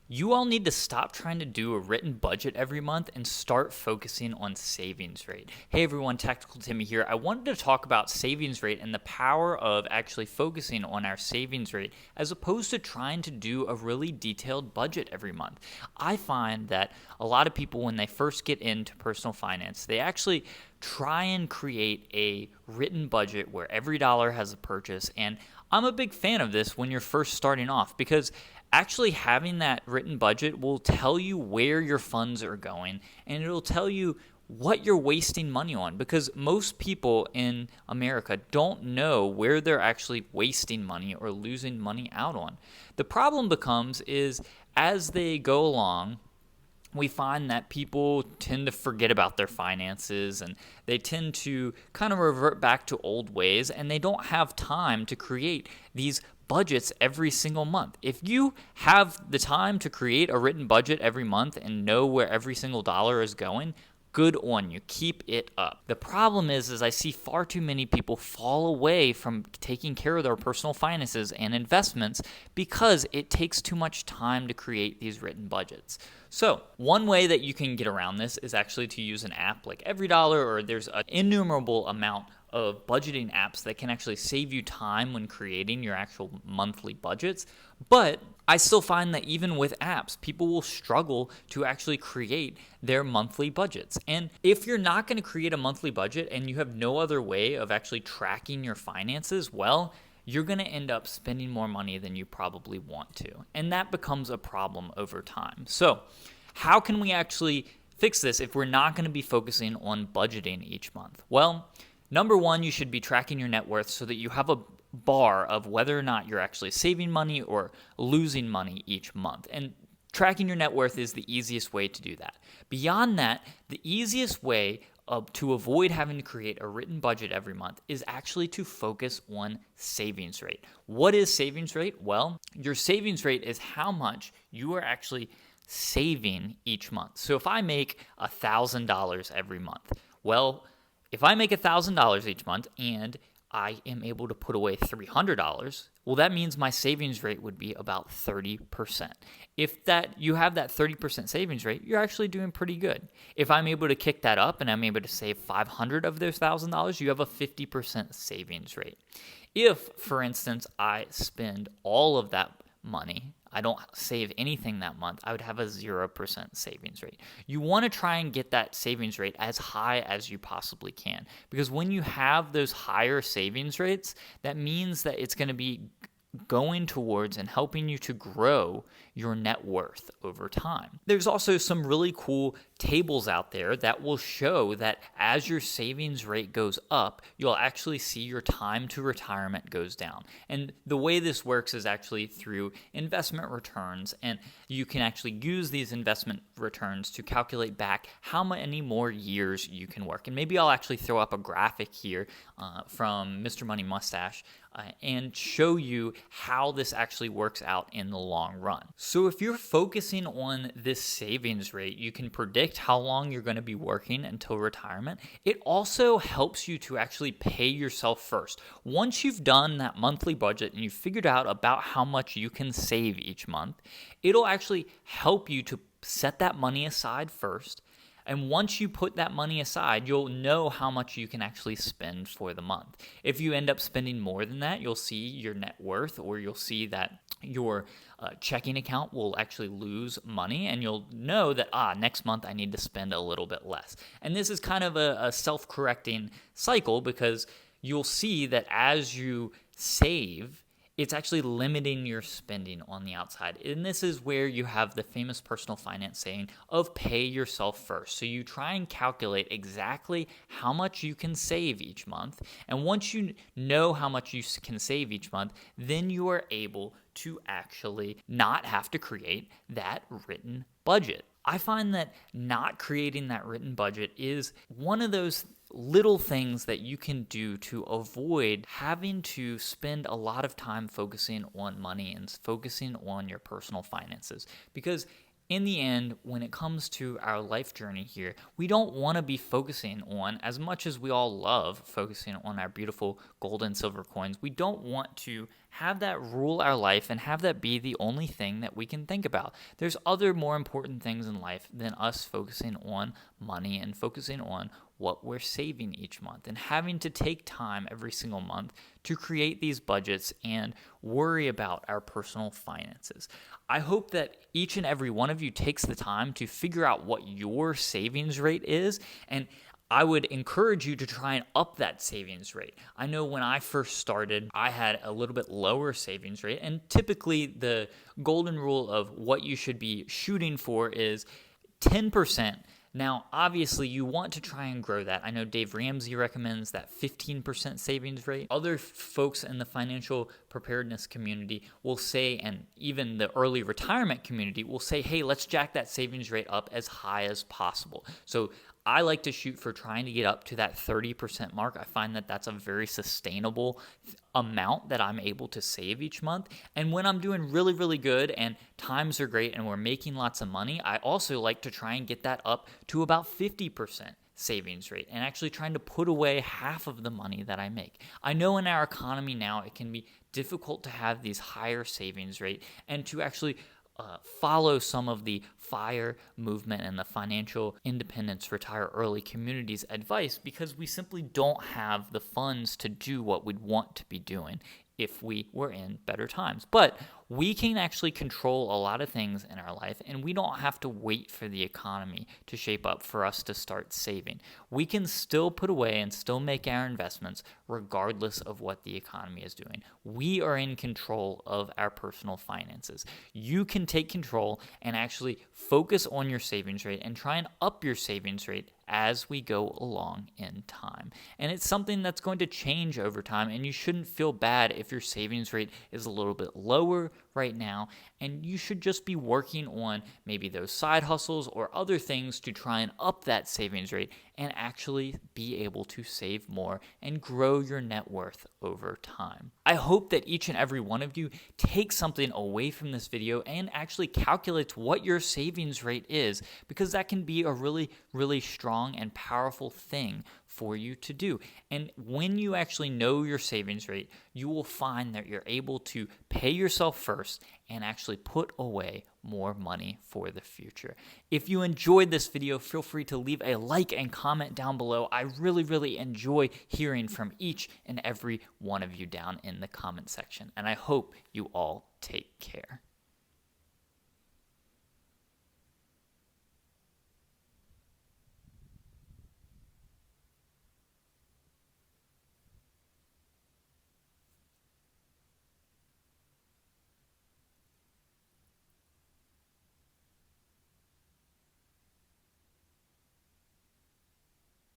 You all need to stop trying to do a written budget every month and start focusing on savings rate. Hey everyone, Tactical Timmy here. I wanted to talk about savings rate and the power of actually focusing on our savings rate as opposed to trying to do a really detailed budget every month. I find that a lot of people, when they first get into personal finance, they actually try and create a written budget where every dollar has a purchase. And I'm a big fan of this when you're first starting off because actually having that written budget will tell you where your funds are going and it'll tell you what you're wasting money on, because most people in America don't know where they're actually wasting money or losing money out on. The problem becomes is as they go along, we find that people tend to forget about their finances and they tend to kind of revert back to old ways, and they don't have time to create these budgets every single month. If you have the time to create a written budget every month and know where every single dollar is going, good on you. Keep it up. The problem is I see far too many people fall away from taking care of their personal finances and investments because it takes too much time to create these written budgets. So one way that you can get around this is actually to use an app like EveryDollar, or there's an innumerable amount of budgeting apps that can actually save you time when creating your actual monthly budgets. But I still find that even with apps, people will struggle to actually create their monthly budgets. And if you're not going to create a monthly budget and you have no other way of actually tracking your finances, well, you're going to end up spending more money than you probably want to. And that becomes a problem over time. So how can we actually fix this if we're not going to be focusing on budgeting each month? Well, number one, you should be tracking your net worth so that you have a bar of whether or not you're actually saving money or losing money each month. And tracking your net worth is the easiest way to do that. Beyond that, the easiest way to avoid having to create a written budget every month is actually to focus on savings rate. What is savings rate? Well, your savings rate is how much you are actually saving each month. So if I make $1,000 every month, well, if I make $1,000 each month and I am able to put away $300, well, that means my savings rate would be about 30%. If you have that 30% savings rate, you're actually doing pretty good. If I'm able to kick that up and I'm able to save $500 of those $1,000, you have a 50% savings rate. If, for instance, I spend all of that money, I don't save anything that month, I would have a 0% savings rate. You want to try and get that savings rate as high as you possibly can, because when you have those higher savings rates, that means that it's going to be going towards and helping you to grow your net worth over time. There's also some really cool tables out there that will show that as your savings rate goes up, you'll actually see your time to retirement goes down. And the way this works is actually through investment returns, and you can actually use these investment returns to calculate back how many more years you can work. And maybe I'll actually throw up a graphic here from Mr. Money Mustache and show you how this actually works out in the long run. So if you're focusing on this savings rate, you can predict how long you're going to be working until retirement. It also helps you to actually pay yourself first. Once you've done that monthly budget and you've figured out about how much you can save each month, it'll actually help you to set that money aside first. And once you put that money aside, you'll know how much you can actually spend for the month. If you end up spending more than that, you'll see your net worth, or you'll see that your checking account will actually lose money, and you'll know that, next month I need to spend a little bit less. And this is kind of a self-correcting cycle, because you'll see that as you save, it's actually limiting your spending on the outside. And this is where you have the famous personal finance saying of pay yourself first. So you try and calculate exactly how much you can save each month. And once you know how much you can save each month, then you are able to actually not have to create that written budget. I find that not creating that written budget is one of those little things that you can do to avoid having to spend a lot of time focusing on money and focusing on your personal finances. Because in the end, when it comes to our life journey here, we don't want to be focusing on, as much as we all love focusing on our beautiful gold and silver coins, we don't want to have that rule our life and have that be the only thing that we can think about. There's other more important things in life than us focusing on money and focusing on what we're saving each month and having to take time every single month to create these budgets and worry about our personal finances. I hope that each and every one of you takes the time to figure out what your savings rate is, and I would encourage you to try and up that savings rate. I know when I first started, I had a little bit lower savings rate, and typically the golden rule of what you should be shooting for is 10%. Now, obviously, you want to try and grow that. I know Dave Ramsey recommends that 15% savings rate. Other folks in the financial preparedness community will say, and even the early retirement community will say, hey, let's jack that savings rate up as high as possible. So I like to shoot for trying to get up to that 30% mark. I find that that's a very sustainable amount that I'm able to save each month. And when I'm doing really, really good and times are great and we're making lots of money, I also like to try and get that up to about 50% savings rate and actually trying to put away half of the money that I make. I know in our economy now, it can be difficult to have these higher savings rate and to actually follow some of the FIRE movement and the Financial Independence Retire Early community's advice, because we simply don't have the funds to do what we'd want to be doing if we were in better times. But we can actually control a lot of things in our life, and we don't have to wait for the economy to shape up for us to start saving. We can still put away and still make our investments regardless of what the economy is doing. We are in control of our personal finances. You can take control and actually focus on your savings rate and try and up your savings rate as we go along in time. And it's something that's going to change over time, and you shouldn't feel bad if your savings rate is a little bit lower right now, and you should just be working on maybe those side hustles or other things to try and up that savings rate and actually be able to save more and grow your net worth over time. I hope that each and every one of you takes something away from this video and actually calculates what your savings rate is, because that can be a really, really strong and powerful thing for you to do. And when you actually know your savings rate, you will find that you're able to pay yourself first and actually put away more money for the future. If you enjoyed this video, feel free to leave a like and comment down below. I really, really enjoy hearing from each and every one of you down in the comment section, and I hope you all take care.